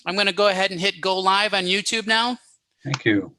I'm going to go ahead and hit go live on YouTube now. Thank you.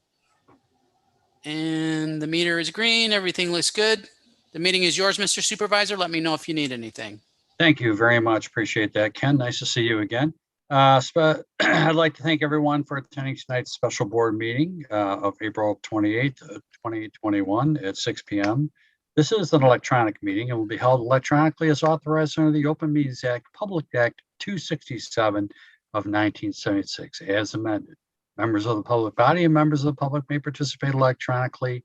And the meter is green. Everything looks good. The meeting is yours, Mr. Supervisor. Let me know if you need anything. Thank you very much. Appreciate that, Ken. Nice to see you again. I'd like to thank everyone for attending tonight's special board meeting of April 28th, 2021 at 6 p.m. This is an electronic meeting and will be held electronically as authorized under the Open Meetings Act, Public Act 267 of 1976, as amended. Members of the public body and members of the public may participate electronically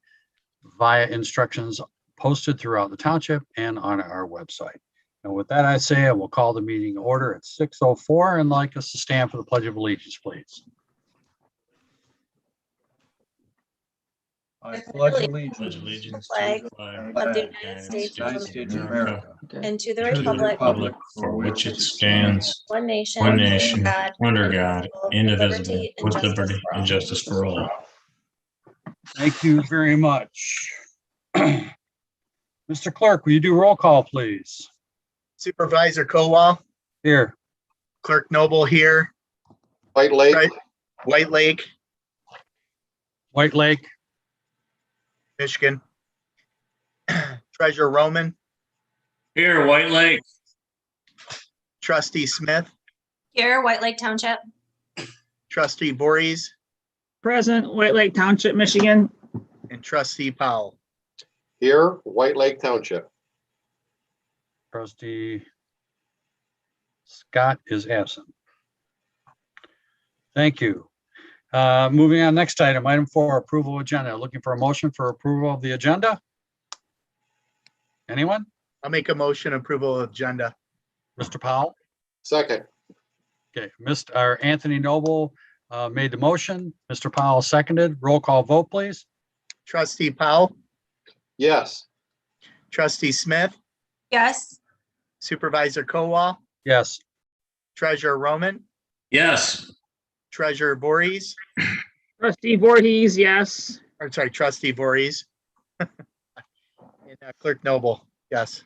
via instructions posted throughout the township and on our website. And with that, I say I will call the meeting order at 6:04 and like us to stand for the Pledge of Allegiance, please. I pledge allegiance to to the flag of the United States of America and to the republic for which it stands, one nation, under God, indivisible, with liberty and justice for all. Thank you very much. Mr. Clerk, will you do roll call, please? Supervisor Kowal, Here. Clerk Noble here. White Lake. White Lake, White Lake. Michigan. Treasurer Roman, Here, White Lake. Trustee Smith, Here, White Lake Township. Trustee Voorhees, Present, White Lake Township, Michigan. and Trustee Powell. Here, White Lake Township. Trustee Scott is absent. Thank you. Moving on, next item 4, approval agenda. Looking for a motion for approval of the agenda. Anyone? I'll make a motion approval of agenda. Mr. Powell? Second. Okay, Mr. Anthony Noble made the motion. Mr. Powell seconded. Roll call vote, please. Trustee Powell, Yes. Trustee Smith, Yes. Supervisor Kowal, Yes. Treasurer Roman, Yes. Treasurer Voorhees, Trustee Voorhees, yes. or sorry, Trustee Voorhees. And Clerk Noble, yes.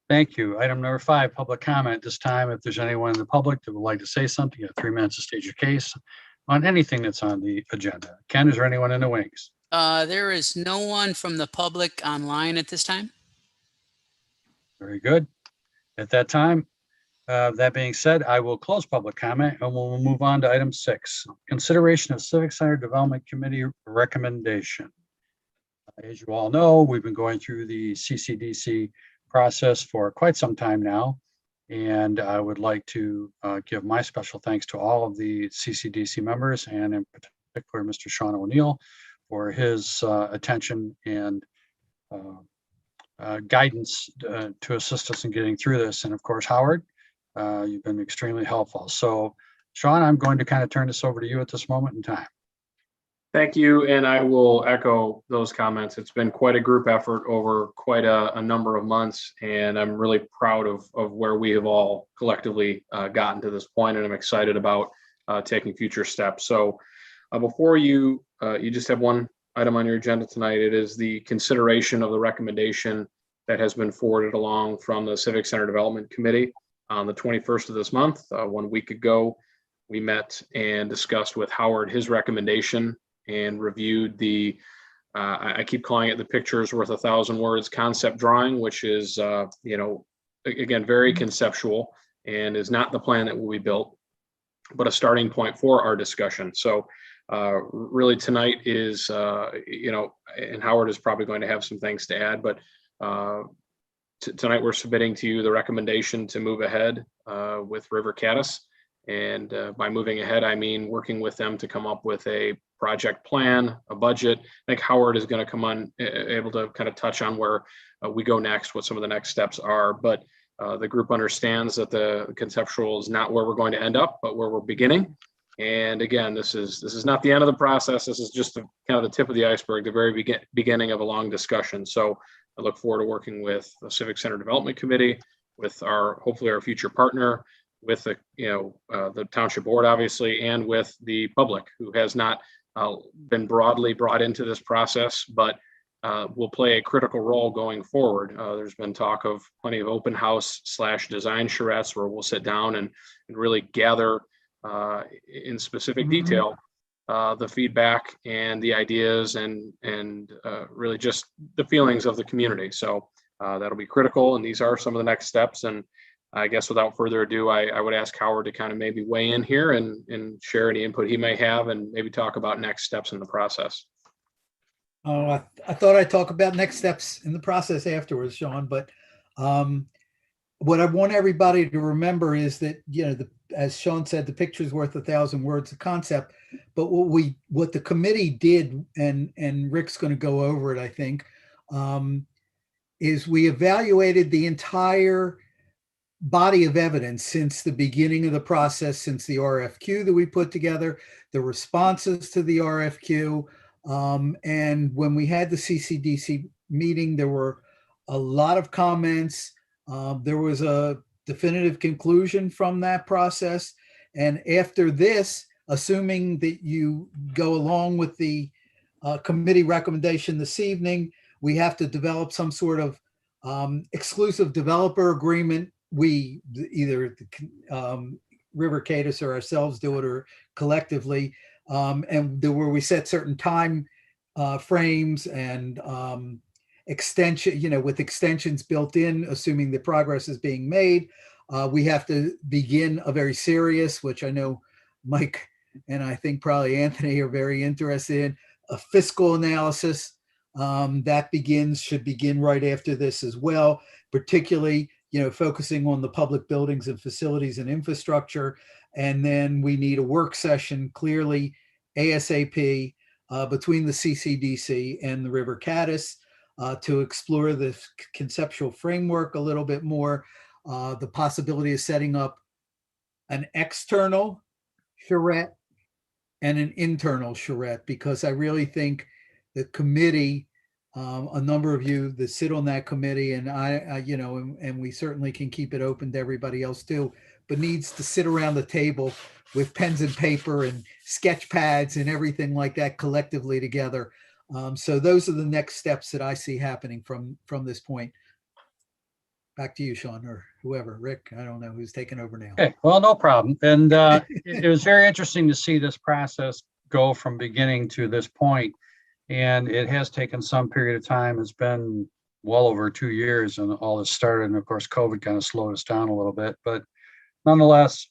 Thank you. Item number 5, public comment. This time, if there's anyone in the public that would like to say something, you have 3 minutes to state your case on anything that's on the agenda. Ken, is there anyone in the wings? There is no one from the public online at this time. Very good. At that time, that being said, I will close public comment and we'll move on to item 6, consideration of Civic Center Development Committee recommendation. As you all know, we've been going through the CCDC process for quite some time now. And I would like to give my special thanks to all of the CCDC members and in particular, Mr. Sean O'Neill for his attention and guidance to assist us in getting through this. And of course, Howard, you've been extremely helpful. So Sean, I'm going to kind of turn this over to you at this moment in time. Thank you, and I will echo those comments. It's been quite a group effort over quite a number of months, and I'm really proud of where we have all collectively gotten to this point, and I'm excited about taking future steps. So before you just have one item on your agenda tonight. It is the consideration of the recommendation that has been forwarded along from the Civic Center Development Committee on the 21st of this month. 1 week ago, we met and discussed with Howard his recommendation and reviewed the, I keep calling it the picture's worth 1,000 words concept drawing, which is, again, very conceptual and is not the plan that will be built, but a starting point for our discussion. So really tonight is, and Howard is probably going to have some things to add, but tonight we're submitting to you the recommendation to move ahead with River Caddis. And by moving ahead, I mean working with them to come up with a project plan, a budget. I think Howard is going to come on able to kind of touch on where we go next, what some of the next steps are. But the group understands that the conceptual is not where we're going to end up, but where we're beginning. And again, this is not the end of the process. This is just kind of the tip of the iceberg, the very beginning of a long discussion. So I look forward to working with the Civic Center Development Committee, with hopefully our future partner, with the township board, obviously, and with the public, who has not been broadly brought into this process, but will play a critical role going forward. There's been talk of plenty of open house / design charrettes where we'll sit down and really gather in specific detail the feedback and the ideas and really just the feelings of the community. So that'll be critical, and these are some of the next steps. And I guess without further ado, I would ask Howard to kind of maybe weigh in here and share any input he may have and maybe talk about next steps in the process. Oh, I thought I'd talk about next steps in the process afterwards, Sean, but what I want everybody to remember is that, as Sean said, the picture's worth 1,000 words of concept, but what the committee did, and Rick's going to go over it, I think, is we evaluated the entire body of evidence since the beginning of the process, since the RFQ that we put together, the responses to the RFQ. And when we had the CCDC meeting, there were a lot of comments. There was a definitive conclusion from that process. And after this, assuming that you go along with the committee recommendation this evening, we have to develop some sort of exclusive developer agreement. We either River Cadis or ourselves do it, or collectively, and where we set certain time frames and extension, with extensions built in, assuming the progress is being made. We have to begin a very serious, which I know Mike and I think probably Anthony are very interested in, a fiscal analysis that should begin right after this as well, particularly focusing on the public buildings and facilities and infrastructure. And then we need a work session clearly ASAP between the CCDC and the River Cadis to explore the conceptual framework a little bit more, the possibility of setting up an external charrette and an internal charrette, because I really think the committee, a number of you that sit on that committee, and and we certainly can keep it open to everybody else too, but needs to sit around the table with pens and paper and sketch pads and everything like that collectively together. So those are the next steps that I see happening from this point. Back to you, Sean, or whoever, Rick, I don't know who's taking over now. Okay, well, no problem. And it was very interesting to see this process go from beginning to this point. And it has taken some period of time. It's been well over 2 years and all this started. And of course, COVID kind of slowed us down a little bit. But nonetheless,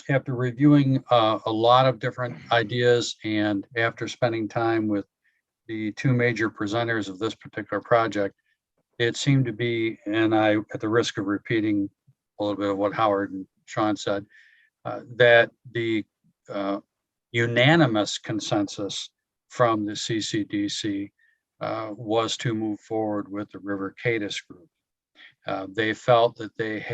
after reviewing a lot of different ideas and after spending time with the two major presenters of this particular project, it seemed to be, and I, at the risk of repeating a little bit of what Howard and Sean said, that the unanimous consensus from the CCDC was to move forward with the River Cadis group. They felt that they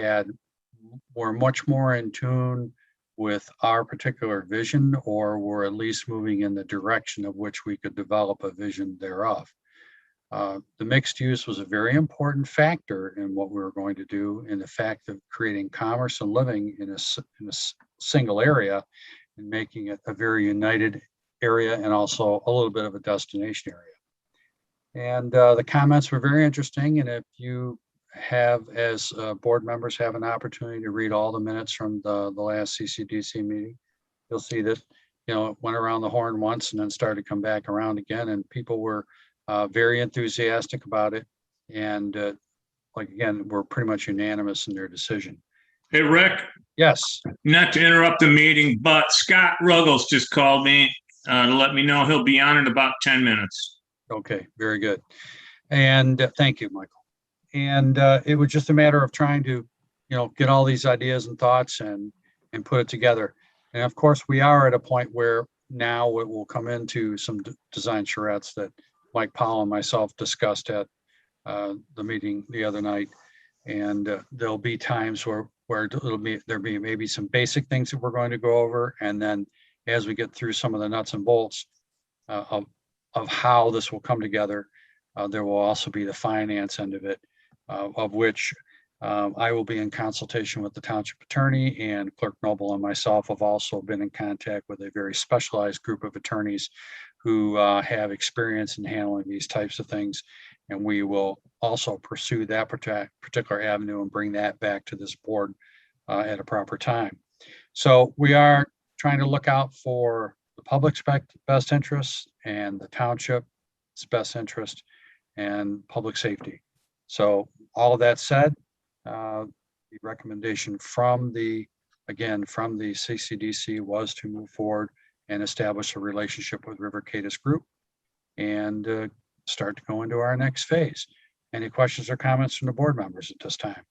were much more in tune with our particular vision, or were at least moving in the direction of which we could develop a vision thereof. The mixed use was a very important factor in what we were going to do, in the fact of creating commerce and living in a single area and making it a very united area and also a little bit of a destination area. And the comments were very interesting. And if you have, as board members, have an opportunity to read all the minutes from the last CCDC meeting, you'll see that, it went around the horn once and then started to come back around again. And people were very enthusiastic about it. And again, we're pretty much unanimous in their decision. Hey, Rick, Yes. not to interrupt the meeting, but Scott Ruggles just called me to let me know he'll be on in about 10 minutes. Okay, very good. And thank you, Michael. And it was just a matter of trying to, get all these ideas and thoughts and put it together. And of course, we are at a point where now it will come into some design charrettes that Mike Powell and myself discussed at the meeting the other night. And there'll be times where there'll be maybe some basic things that we're going to go over. And then as we get through some of the nuts and bolts of how this will come together, there will also be the finance end of it, of which I will be in consultation with the township attorney, and Clerk Noble and myself have also been in contact with a very specialized group of attorneys who have experience in handling these types of things. And we will also pursue that particular avenue and bring that back to this board at a proper time. So we are trying to look out for the public's best interests and the township's best interest and public safety. So all of that said, the recommendation from the CCDC was to move forward and establish a relationship with River Cadis Group and start to go into our next phase. Any questions or comments from the board members at this time?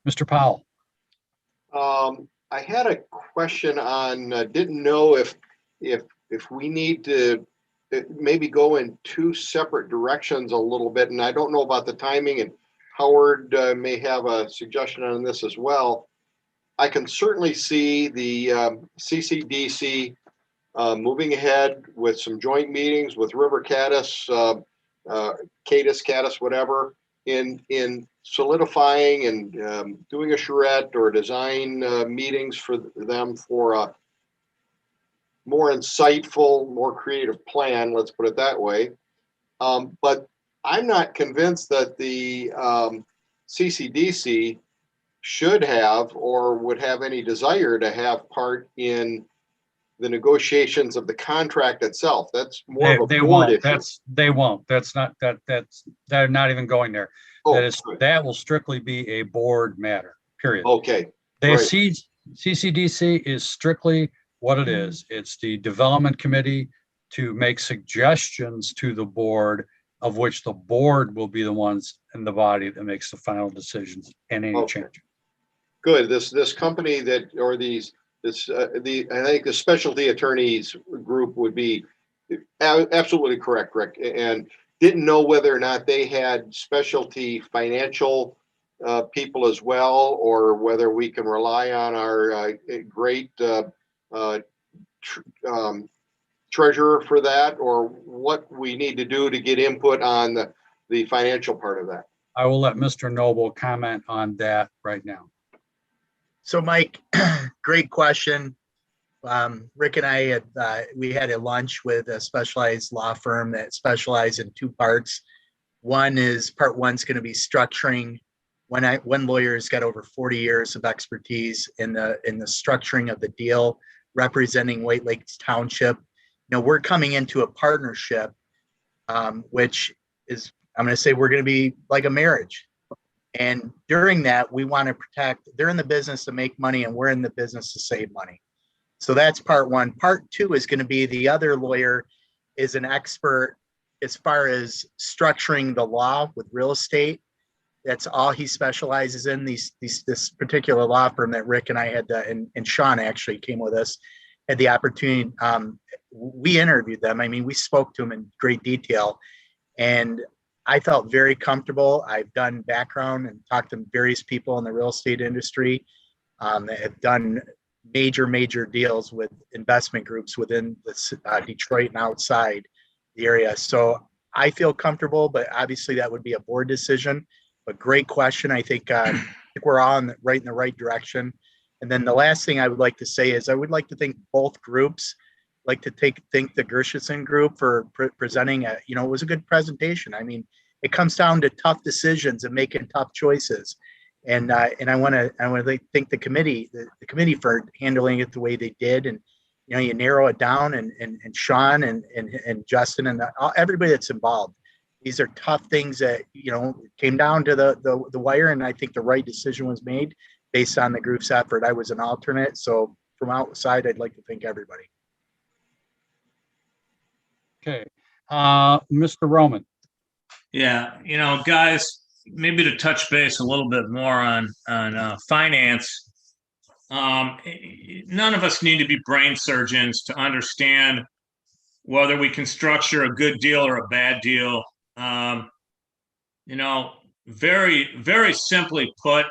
Mr. Powell. I had a question on, didn't know if we need to maybe go in two separate directions a little bit, and I don't know about the timing, and Howard may have a suggestion on this as well. I can certainly see the CCDC moving ahead with some joint meetings with River Cadis, Cadis, whatever, in solidifying and doing a charrette or design meetings for them for a more insightful, more creative plan, let's put it that way. But I'm not convinced that the CCDC should have or would have any desire to have part in the negotiations of the contract itself. That's more of a board issue. They won't. They're not even going there. Oh, that will strictly be a board matter, period. okay. The Right. CCDC is strictly what it is. It's the development committee to make suggestions to the board, of which the board will be the ones in the body that makes the final decisions and any Okay. change. Good. This company that, or I think the specialty attorneys group would be absolutely correct, Rick, and didn't know whether or not they had specialty financial people as well, or whether we can rely on our great treasurer for that, or what we need to do to get input on the financial part of that. I will let Mr. Noble comment on that right now. So Mike, great question. Rick and I we had a lunch with a specialized law firm that specializes in two parts. Part one's going to be structuring. One lawyer's got over 40 years of expertise in the structuring of the deal, representing White Lakes Township. We're coming into a partnership, which is, I'm going to say, we're going to be like a marriage. And during that, we want to protect, they're in the business to make money and we're in the business to save money. So that's part one. Part two is going to be the other lawyer is an expert as far as structuring the law with real estate. That's all he specializes in. This particular law firm that Rick and I had, and Sean actually came with us, had the opportunity. We interviewed them. I mean, we spoke to them in great detail, and I felt very comfortable. I've done background and talked to various people in the real estate industry that have done major deals with investment groups within the Detroit and outside the area. So I feel comfortable, but obviously that would be a board decision. But great question. I think we're all in the right direction. And then the last thing I would like to say is I would like to thank both groups. Like to thank the Gershenson group for presenting it was a good presentation. I mean, it comes down to tough decisions and making tough choices. And I want to thank the committee for handling it the way they did. And you narrow it down, and Sean and Justin and everybody that's involved. These are tough things that came down to the wire, and I think the right decision was made based on the group's effort. I was an alternate, so from outside, I'd like to thank everybody. Okay, Mr. Roman. Yeah, guys, maybe to touch base a little bit more on finance. None of us need to be brain surgeons to understand whether we can structure a good deal or a bad deal. Very, very simply put,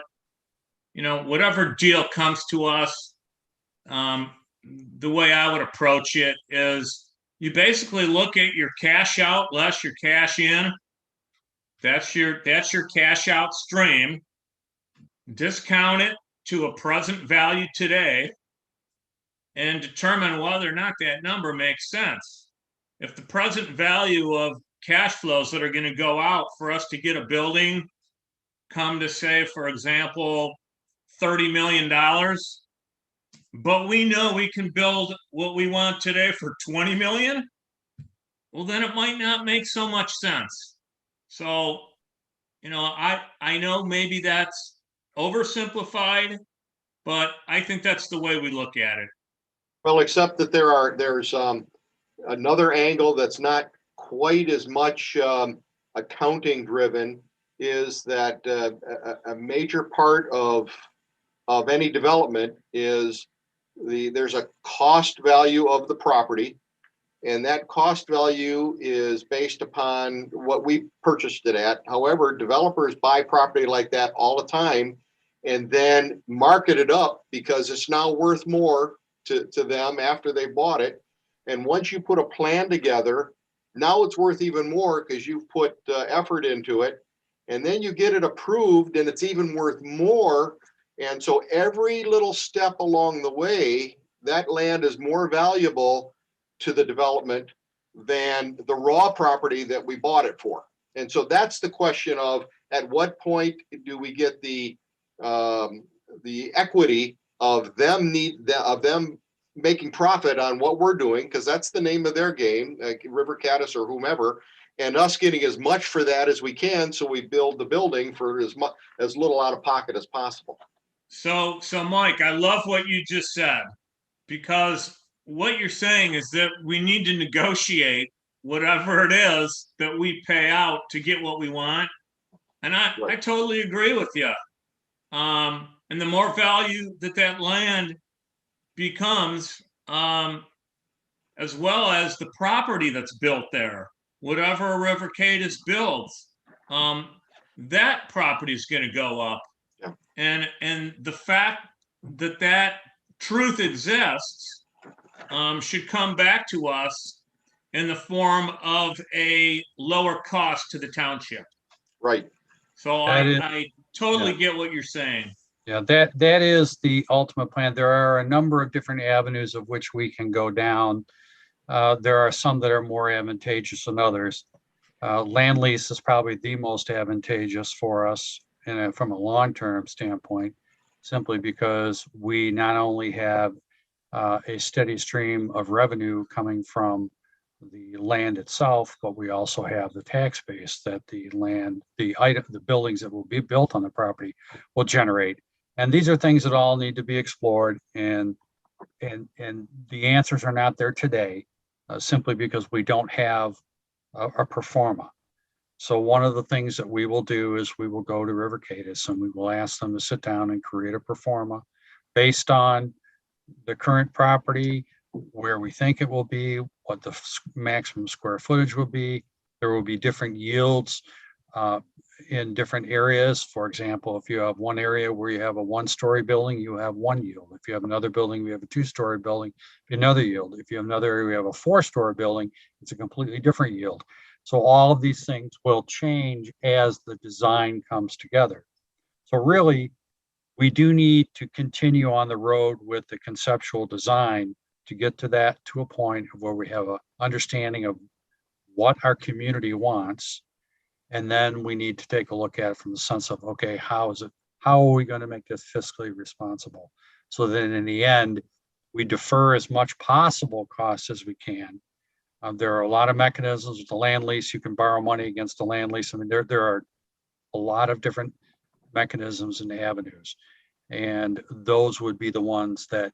whatever deal comes to us, the way I would approach it is you basically look at your cash out less your cash in. That's your cash out stream. Discount it to a present value today, and determine whether or not that number makes sense. If the present value of cash flows that are going to go out for us to get a building come to, say, for example, $30 million, but we know we can build what we want today for 20 million, well, then it might not make so much sense. So, I know maybe that's oversimplified, but I think that's the way we look at it. Well, except that there's another angle that's not quite as much accounting driven, is that a major part of any development is there's a cost value of the property, and that cost value is based upon what we purchased it at. However, developers buy property like that all the time and then market it up because it's now worth more to them after they bought it. And once you put a plan together, now it's worth even more because you've put effort into it. And then you get it approved and it's even worth more. And so every little step along the way, that land is more valuable to the development than the raw property that we bought it for. And so that's the question of, at what point do we get the equity of them making profit on what we're doing, because that's the name of their game, like River Caddis or whomever, and us getting as much for that as we can, so we build the building for as little out of pocket as possible. So Mike, I love what you just said, because what you're saying is that we need to negotiate whatever it is that we pay out to get what we want. And I totally agree with you. And the more value that land becomes, as well as the property that's built there, whatever River Caddis builds, that property is going to go up. Yeah. And the fact that truth exists should come back to us in the form of a lower cost to the township. Right. So I totally get what you're saying. Yeah, that is the ultimate plan. There are a number of different avenues of which we can go down. There are some that are more advantageous than others. Land lease is probably the most advantageous for us from a long-term standpoint, simply because we not only have a steady stream of revenue coming from the land itself, but we also have the tax base that the buildings that will be built on the property will generate. And these are things that all need to be explored, and the answers are not there today, simply because we don't have a pro forma. So one of the things that we will do is we will go to River Caddis and we will ask them to sit down and create a pro forma based on the current property, where we think it will be, what the maximum square footage will be. There will be different yields in different areas. For example, if you have one area where you have a one-story building, you have one yield. If you have another building, we have a two-story building, another yield. If you have another area, we have a four-story building, it's a completely different yield. So all of these things will change as the design comes together. So really, we do need to continue on the road with the conceptual design to get to a point of where we have an understanding of what our community wants. And then we need to take a look at it from the sense of, okay, how are we going to make this fiscally responsible? So then in the end, we defer as much possible costs as we can. There are a lot of mechanisms with the land lease. You can borrow money against the land lease. I mean, there are a lot of different mechanisms and avenues. And those would be the ones that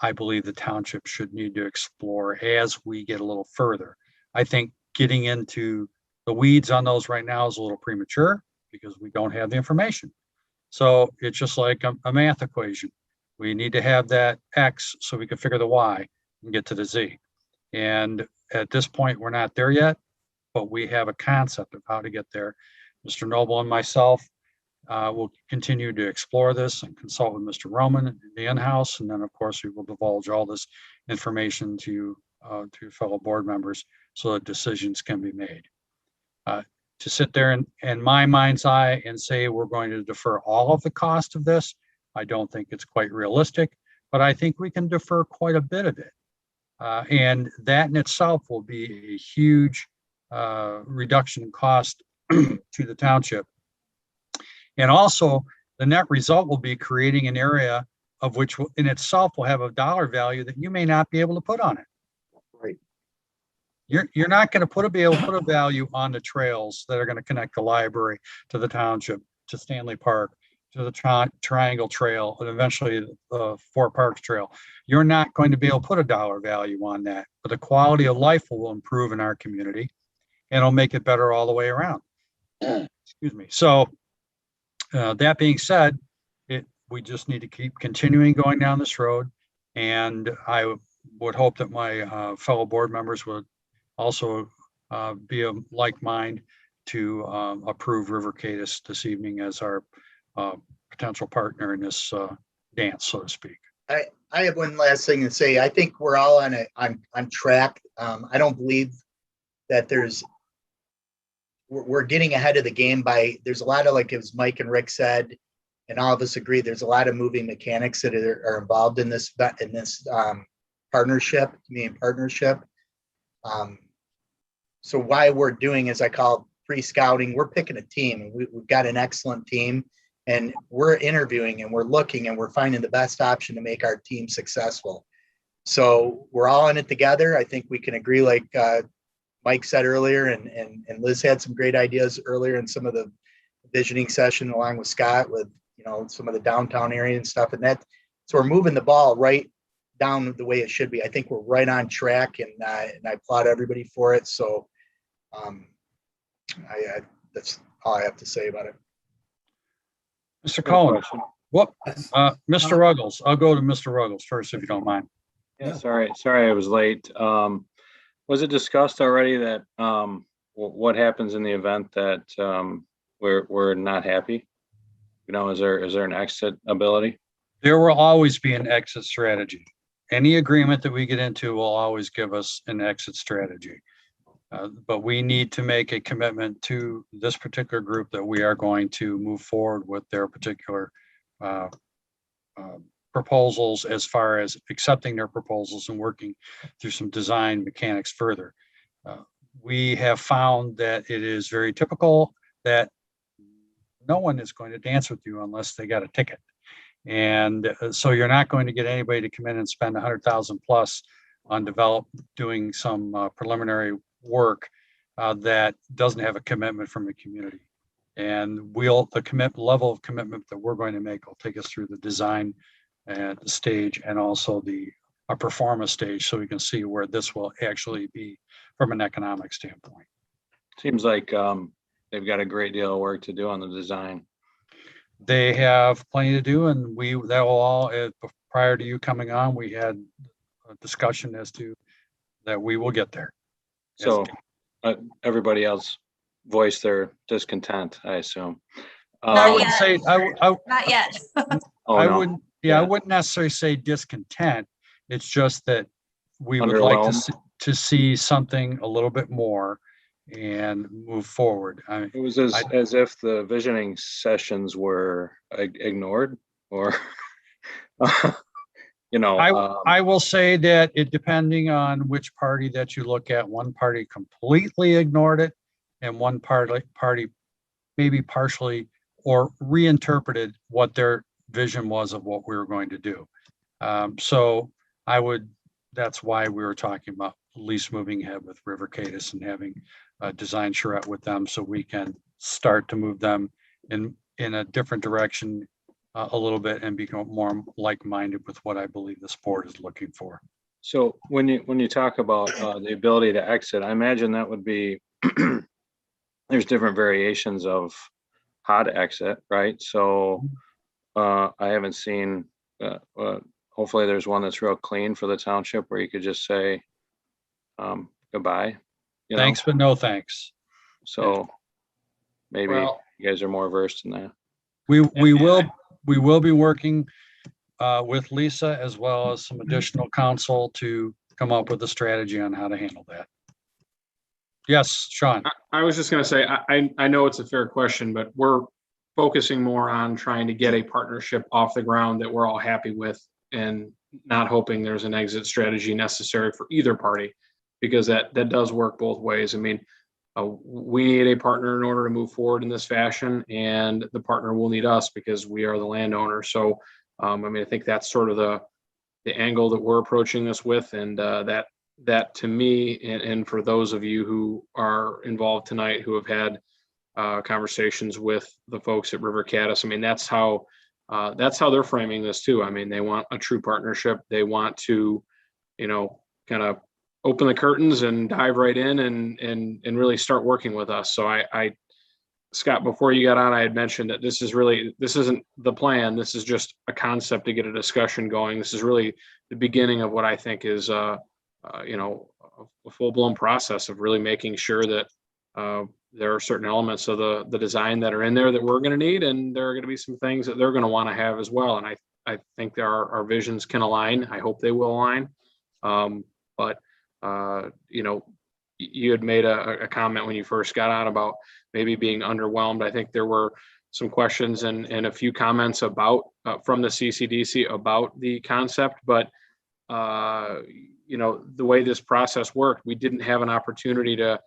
I believe the township should need to explore as we get a little further. I think getting into the weeds on those right now is a little premature because we don't have the information. So it's just like a math equation. We need to have that X so we can figure the Y and get to the Z. And at this point, we're not there yet, but we have a concept of how to get there. Mr. Noble and myself will continue to explore this and consult with Mr. Roman in the in-house. And then, of course, we will divulge all this information to fellow board members so that decisions can be made. To sit there in my mind's eye and say we're going to defer all of the cost of this, I don't think it's quite realistic, but I think we can defer quite a bit of it. And that in itself will be a huge reduction in cost to the township. And also, the net result will be creating an area of which in itself will have a dollar value that you may not be able to put on it. Right. You're not going to be able to put a value on the trails that are going to connect the library to the township, to Stanley Park, to the Triangle Trail, and eventually the Four Parks Trail. You're not going to be able to put a dollar value on that, but the quality of life will improve in our community, and it'll make it better all the way around. Excuse me. So that being said, we just need to keep continuing going down this road, and I would hope that my fellow board members would also be of like mind to approve River Cadiz this evening as our potential partner in this dance, so to speak. I have one last thing to say. I think we're all on track. I don't believe that we're getting ahead of the game there's a lot of, like as Mike and Rick said, and all of us agree, there's a lot of moving mechanics that are involved in this partnership, community partnership. So why we're doing, as I call pre-scouting, we're picking a team, and we've got an excellent team, and we're interviewing and we're looking and we're finding the best option to make our team successful. So we're all in it together. I think we can agree, like Mike said earlier, and Liz had some great ideas earlier in some of the visioning session along with Scott with, some of the downtown area and stuff, and that. So we're moving the ball right down the way it should be. I think we're right on track, and I applaud everybody for it. So that's all I have to say about it. Mr. Cohen, Mr. Ruggles, I'll go to Mr. Ruggles first, if you don't mind. Yeah, sorry I was late. Was it discussed already that what happens in the event that we're not happy? Is there an exit ability? There will always be an exit strategy. Any agreement that we get into will always give us an exit strategy. But we need to make a commitment to this particular group that we are going to move forward with their particular proposals, as far as accepting their proposals and working through some design mechanics further. We have found that it is very typical that no one is going to dance with you unless they got a ticket. And so you're not going to get anybody to come in and spend 100,000 plus on doing some preliminary work that doesn't have a commitment from the community. And the level of commitment that we're going to make will take us through the design stage and also a performance stage, so we can see where this will actually be from an economic standpoint. Seems like they've got a great deal of work to do on the design. They have plenty to do, and that will all, prior to you coming on, we had a discussion as to that we will get there. So everybody else voiced their discontent, I assume. I wouldn't say, Not yet. I wouldn't necessarily say discontent. It's just that we would like to see something a little bit more and move forward. It was as if the visioning sessions were ignored, or I will say that it, depending on which party that you look at, one party completely ignored it, and one party maybe partially or reinterpreted what their vision was of what we were going to do. So that's why we were talking about at least moving ahead with River Cadiz and having a design charrette with them, so we can start to move them in a different direction a little bit and become more like-minded with what I believe this board is looking for. So when you talk about the ability to exit, I imagine that would be there's different variations of how to exit, right? So I haven't seen. Hopefully, there's one that's real clean for the township where you could just say goodbye. Thanks, but no thanks. So maybe you guys are more versed in that. We will be working with Lisa as well as some additional counsel to come up with a strategy on how to handle that. Yes, Sean. I was just going to say, I know it's a fair question, but we're focusing more on trying to get a partnership off the ground that we're all happy with and not hoping there's an exit strategy necessary for either party, because that does work both ways. I mean, we need a partner in order to move forward in this fashion, and the partner will need us because we are the landowner. So, I mean, I think that's sort of the angle that we're approaching this with, and that to me, and for those of you who are involved tonight who have had conversations with the folks at River Caddis, I mean, that's how they're framing this too. I mean, they want a true partnership. They want to, kind of open the curtains and dive right in and really start working with us. So Scott, before you got on, I had mentioned that this isn't the plan. This is just a concept to get a discussion going. This is really the beginning of what I think is, a full-blown process of really making sure that there are certain elements of the design that are in there that we're going to need, and there are going to be some things that they're going to want to have as well. And I think our visions can align. I hope they will align. But you had made a comment when you first got on about maybe being underwhelmed. I think there were some questions and a few comments about from the CCDC about the concept, but the way this process worked, we didn't have an opportunity to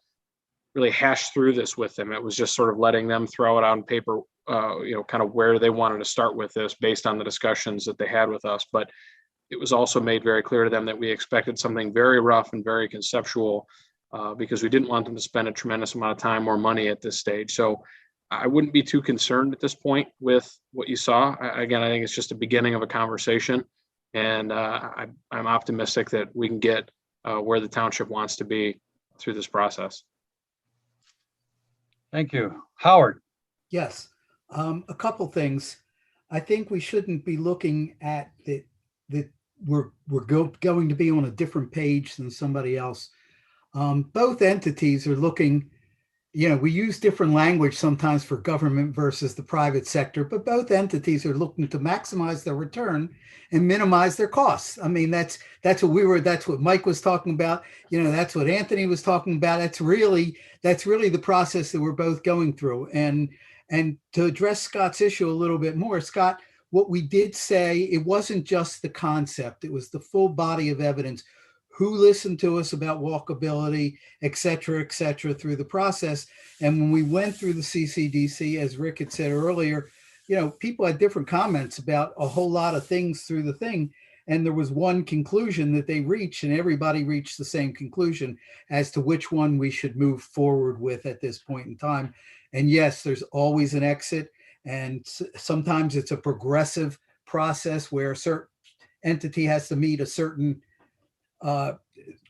really hash through this with them. It was just sort of letting them throw it on paper, kind of where they wanted to start with this based on the discussions that they had with us. But it was also made very clear to them that we expected something very rough and very conceptual, because we didn't want them to spend a tremendous amount of time or money at this stage. So I wouldn't be too concerned at this point with what you saw. Again, I think it's just the beginning of a conversation, and I'm optimistic that we can get where the township wants to be through this process. Thank you. Howard. Yes. A couple things. I think we shouldn't be looking at that we're going to be on a different page than somebody else. Both entities are looking, we use different language sometimes for government versus the private sector, but both entities are looking to maximize their return and minimize their costs. I mean, that's what Mike was talking about. That's what Anthony was talking about. That's really the process that we're both going through. And to address Scott's issue a little bit more, Scott, what we did say, it wasn't just the concept, it was the full body of evidence. Who listened to us about walkability, et cetera, through the process. And when we went through the CCDC, as Rick had said earlier, people had different comments about a whole lot of things through the thing. And there was one conclusion that they reached, and everybody reached the same conclusion as to which one we should move forward with at this point in time. And yes, there's always an exit. And sometimes it's a progressive process where a certain entity has to meet a certain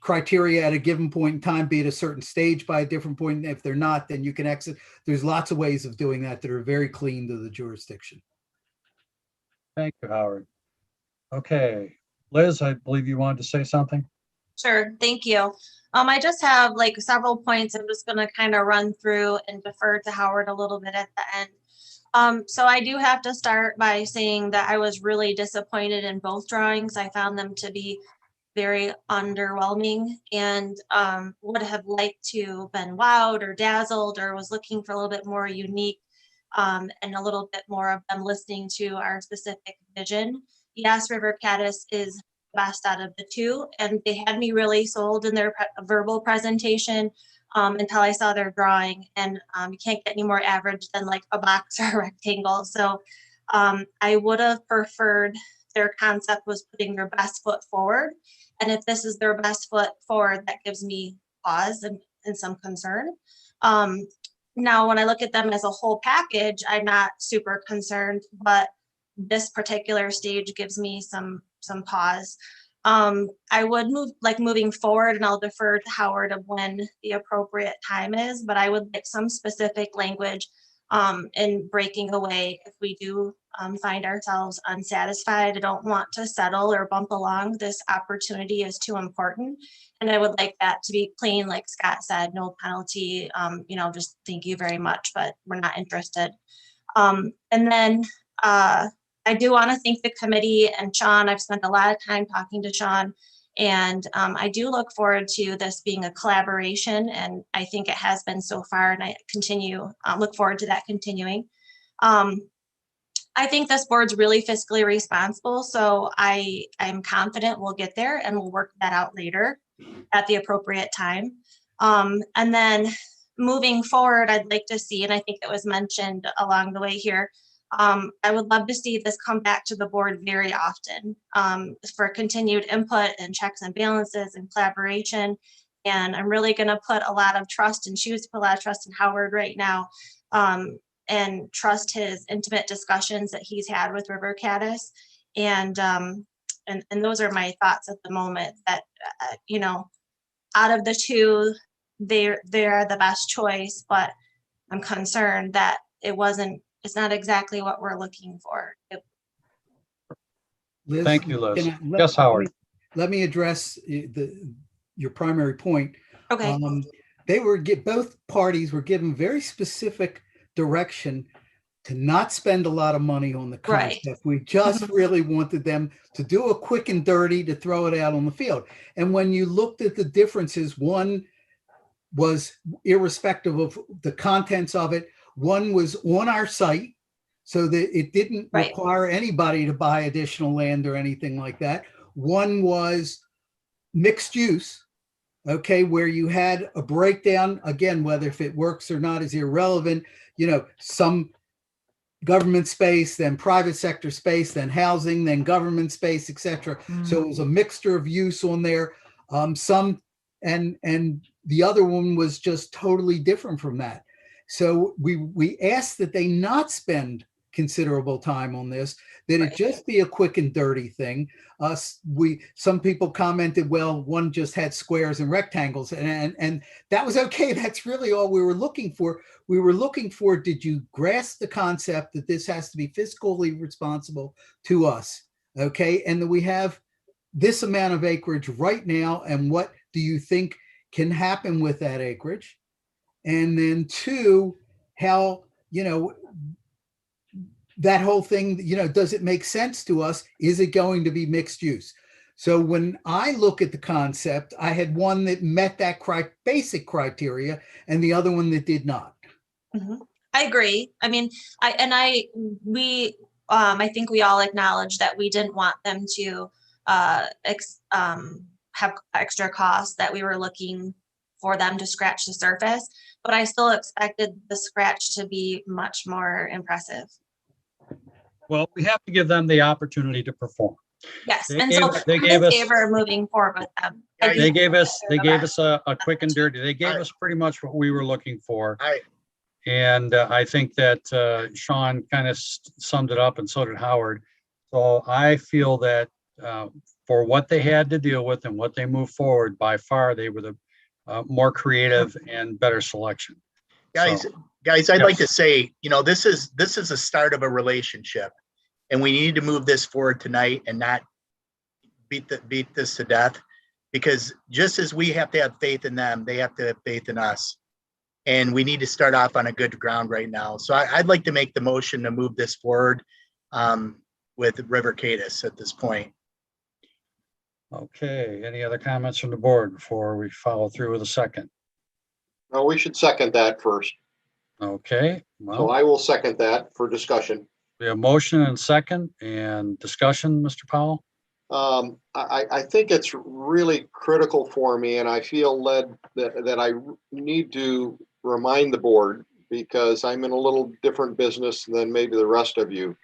criteria at a given point in time, be at a certain stage by a different point. If they're not, then you can exit. There's lots of ways of doing that are very clean to the jurisdiction. Thank you, Howard. Okay, Liz, I believe you wanted to say something. Sure, thank you. I just have several points I'm just going to kind of run through and defer to Howard a little bit at the end. So I do have to start by saying that I was really disappointed in both drawings. I found them to be very underwhelming, and would have liked to been wowed or dazzled, or was looking for a little bit more unique, and a little bit more of them listening to our specific vision. Yes, River Caddis is best out of the two, and they had me really sold in their verbal presentation until I saw their drawing, and you can't get any more average than a box or a rectangle. So I would have preferred their concept was putting their best foot forward. And if this is their best foot forward, that gives me pause and some concern. Now, when I look at them as a whole package, I'm not super concerned, but this particular stage gives me some pause. I would moving forward, and I'll defer to Howard of when the appropriate time is, but I would like some specific language in breaking away if we do find ourselves unsatisfied. I don't want to settle or bump along. This opportunity is too important. And I would like that to be clean, like Scott said, no penalty, just thank you very much, but we're not interested. And then I do want to thank the committee and Sean. I've spent a lot of time talking to Sean, and I do look forward to this being a collaboration, and I think it has been so far, and I look forward to that continuing. I think this board's really fiscally responsible, so I'm confident we'll get there and we'll work that out later at the appropriate time. And then moving forward, I'd like to see, and I think it was mentioned along the way here, I would love to see this come back to the board very often for continued input and checks and balances and collaboration. And I'm really going to put a lot of trust and choose to put a lot of trust in Howard right now, and trust his intimate discussions that he's had with River Caddis. And those are my thoughts at the moment, that, you know, out of the two, they're the best choice, but I'm concerned that it's not exactly what we're looking for. Liz, Thank you, Liz. can Yes, Howard. let me address your primary point. Okay. Both parties were given very specific direction to not spend a lot of money on the Right. concept. We just really wanted them to do a quick and dirty to throw it out on the field. And when you looked at the differences, one was irrespective of the contents of it. One was on our site, so that it didn't Right. require anybody to buy additional land or anything like that. One was mixed use, okay, where you had a breakdown, again, whether if it works or not is irrelevant, you know, some government space, then private sector space, then housing, then government space, etc. So it was a mixture of use on there. And the other one was just totally different from that. So we asked that they not spend considerable time on this, that it just be a quick and dirty thing. Some people commented, well, one just had squares and rectangles, and that was okay. That's really all we were looking for. We were looking for, did you grasp the concept that this has to be fiscally responsible to us? Okay, and that we have this amount of acreage right now, and what do you think can happen with that acreage? And then two, how, you know, that whole thing, you know, does it make sense to us? Is it going to be mixed use? So when I look at the concept, I had one that met that basic criteria and the other one that did not. I agree. I mean, I think we all acknowledge that we didn't want them to have extra costs, that we were looking for them to scratch the surface, but I still expected the scratch to be much more impressive. Well, we have to give them the opportunity to perform. Yes, They and gave- so they I'm gave in us- favor of moving forward with them. They gave us a quick and dirty. They gave us pretty much what we were looking for. And I think that Sean kind of summed it up, and so did Howard. So I feel that for what they had to deal with and what they moved forward, by far, they were the more creative and better selection. Guys, So, I'd like to yes. say, you know, this is the start of a relationship, and we need to move this forward tonight and not beat this to death, because just as we have to have faith in them, they have to have faith in us. And we need to start off on a good ground right now. So I'd like to make the motion to move this forward with River Caddis at this point. Okay, any other comments from the board before we follow through with a second? No, we should second that first. Okay, So well, I will second that for discussion. we have motion and second and discussion, Mr. Powell. I think it's really critical for me, and I feel led that I need to remind the board, because I'm in a little different business than maybe the rest of you.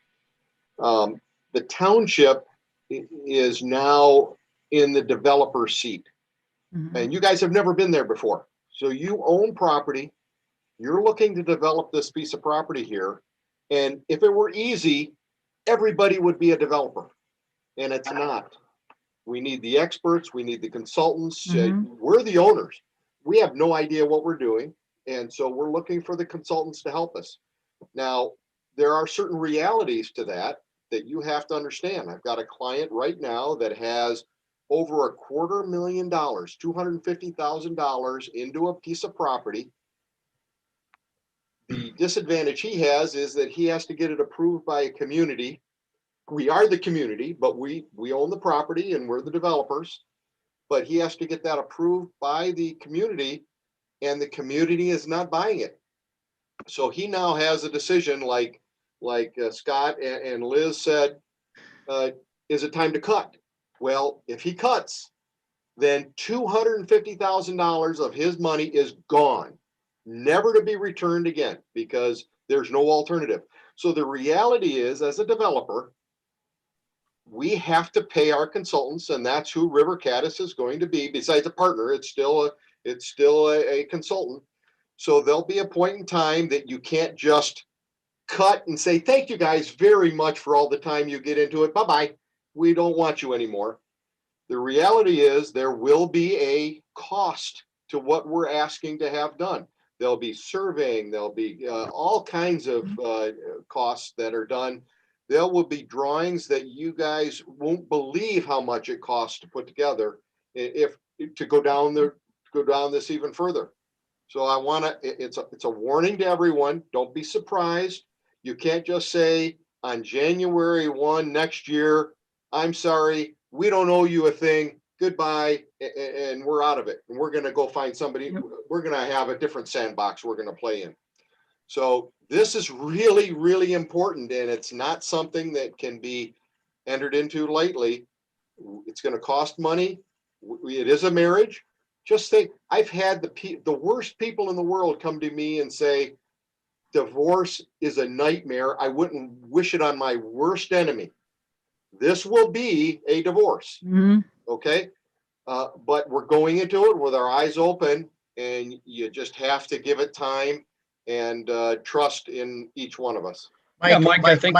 The township is now in the developer seat, and you guys have never been there before. So you own property, you're looking to develop this piece of property here, and if it were easy, everybody would be a developer. And it's not. We need the experts. We need the consultants. We're the owners. We have no idea what we're doing. And so we're looking for the consultants to help us. Now, there are certain realities to that you have to understand. I've got a client right now that has over $250,000, $250,000 into a piece of property. The disadvantage he has is that he has to get it approved by a community. We are the community, but we own the property and we're the developers, but he has to get that approved by the community, and the community is not buying it. So he now has a decision like, like Scott and Liz said, is it time to cut? Well, if he cuts, then $250,000 of his money is gone, never to be returned again, because there's no alternative. So the reality is, as a developer, we have to pay our consultants, and that's who River Caddis is going to be. Besides a partner, it's still a consultant. So there'll be a point in time that you can't just cut and say, thank you guys very much for all the time you get into it. Bye-bye. We don't want you anymore. The reality is there will be a cost to what we're asking to have done. There'll be surveying, there'll be all kinds of costs that are done. There will be drawings that you guys won't believe how much it costs to put together if to go down this even further. So I want to, it's a warning to everyone. Don't be surprised. You can't just say on January 1 next year, I'm sorry, we don't owe you a thing. Goodbye, and we're out of it. And we're going to go find somebody. We're going to have a different sandbox we're going to play in. So this is really, really important, and it's not something that can be entered into lightly. It's going to cost money. It is a marriage. Just think, I've had the worst people in the world come to me and say, divorce is a nightmare. I wouldn't wish it on my worst enemy. This will be a divorce. Okay. But we're going into it with our eyes open, and you just have to give it time and trust in each one of us. Mike, I think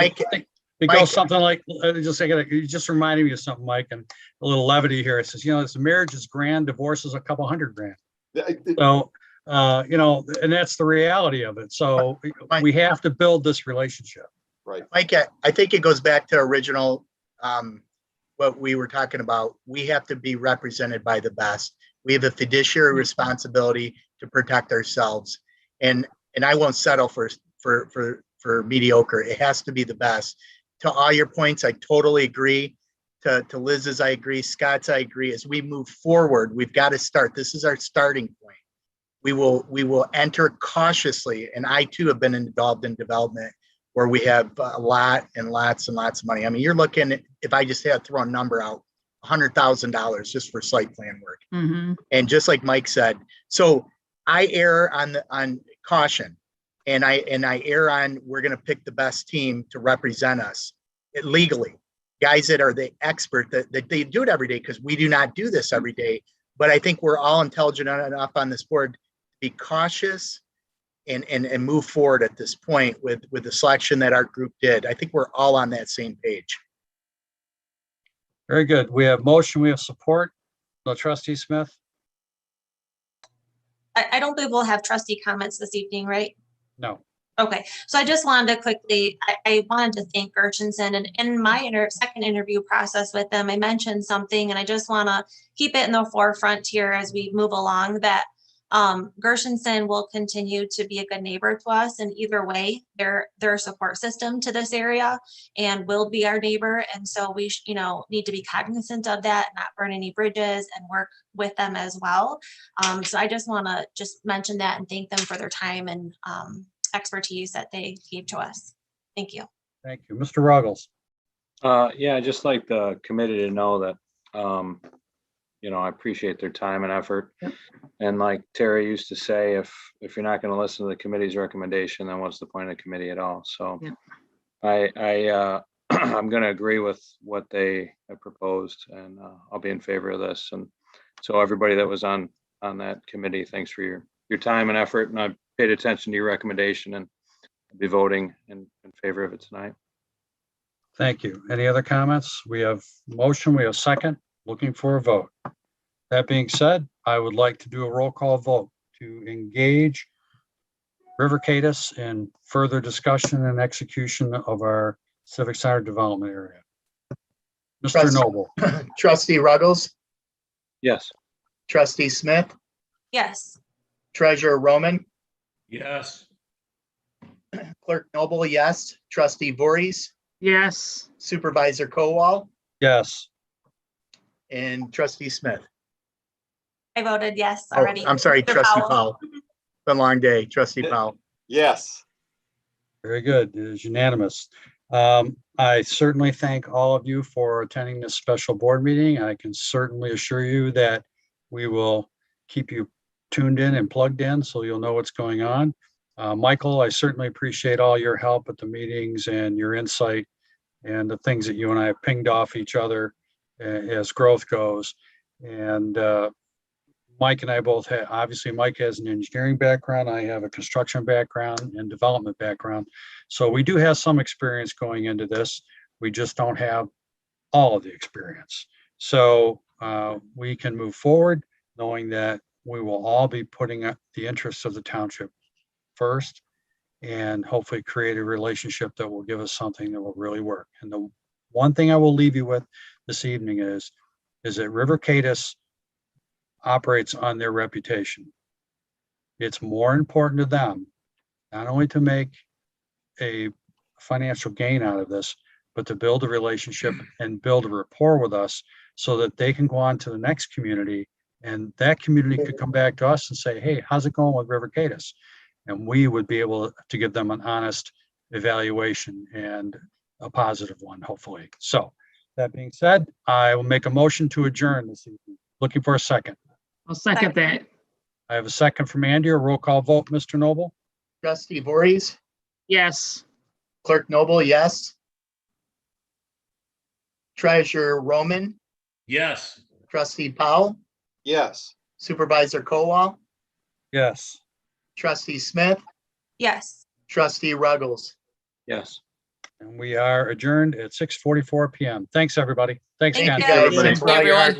it goes something like, you just reminded me of something, Mike, and a little levity here. It says, this marriage is grand, divorce is a couple $100,000. So, and that's the reality of it. So we have to build this relationship. Right. Mike, I think it goes back to original, what we were talking about. We have to be represented by the best. We have a fiduciary responsibility to protect ourselves. And I won't settle for mediocre. It has to be the best. To all your points, I totally agree. To Liz's, I agree. Scott's, I agree. As we move forward, we've got to start. This is our starting point. We will enter cautiously. And I too have been involved in development where we have a lot and lots and lots of money. I mean, you're looking at, if I just had to throw a number out, $100,000 just for site plan work. And just like Mike said, so I err on caution, and I err on, we're going to pick the best team to represent us legally, guys that are the expert, that they do it every day, because we do not do this every day. But I think we're all intelligent enough on this board to be cautious and move forward at this point with the selection that our group did. I think we're all on that same page. Very good. We have motion, we have support. Trustee Smith? I don't believe we'll have trustee comments this evening, right? No. Okay, so I just wanted to quickly, I wanted to thank Gershenson, and in my second interview process with them, I mentioned something, and I just want to keep it in the forefront here as we move along, that Gershenson will continue to be a good neighbor to us, and either way, they're a support system to this area and will be our neighbor. And so we need to be cognizant of that, not burn any bridges, and work with them as well. So I just want to mention that and thank them for their time and expertise that they gave to us. Thank you. Thank you. Mr. Ruggles? Yeah, I'd just like the committee to know that I appreciate their time and effort. And like Terry used to say, if you're not going to listen to the committee's recommendation, then what's the point of the committee at all? So I'm going to agree with what they have proposed, and I'll be in favor of this. And so everybody that was on that committee, thanks for your time and effort. And I paid attention to your recommendation, and I'll be voting in favor of it tonight. Thank you. Any other comments? We have motion, we have second, looking for a vote. That being said, I would like to do a roll call vote to engage River Caddis in further discussion and execution of our Civic Center development area. Mr. Noble? Trustee Ruggles? Yes. Trustee Smith? Yes. Treasurer Roman? Yes. Clerk Noble, yes. Trustee Voorhees? Yes. Supervisor Kowal? Yes. And Trustee Smith? I voted yes already. I'm sorry, Mr. Trustee Powell. Powell. Been a long day. Trustee Powell. Yes. Very good. It is unanimous. I certainly thank all of you for attending this special board meeting. I can certainly assure you that we will keep you tuned in and plugged in so you'll know what's going on. Michael, I certainly appreciate all your help at the meetings and your insight and the things that you and I have pinged off each other as growth goes. And Mike and I both have, obviously Mike has an engineering background. I have a construction background and development background. So we do have some experience going into this. We just don't have all of the experience. So we can move forward knowing that we will all be putting up the interests of the township first and hopefully create a relationship that will give us something that will really work. And the one thing I will leave you with this evening is that River Cadis operates on their reputation. It's more important to them, not only to make a financial gain out of this, but to build a relationship and build a rapport with us so that they can go on to the next community and that community could come back to us and say, hey, how's it going with River Cadis? And we would be able to give them an honest evaluation and a positive one, hopefully. So that being said, I will make a motion to adjourn this evening. Looking for a second. I'll second that. I have a second from Andy. A roll call vote, Mr. Noble? Trustee Voorhees, Yes. Clerk Noble, yes. Treasurer Roman, Yes. Trustee Powell, Yes. Supervisor Kowal, Yes. Trustee Smith, Yes. Trustee Ruggles. Yes. And we are adjourned at 6:44 PM. Thanks, everybody. Thanks, Thank Ken. you. Everybody, Thank for you, all your hard everyone.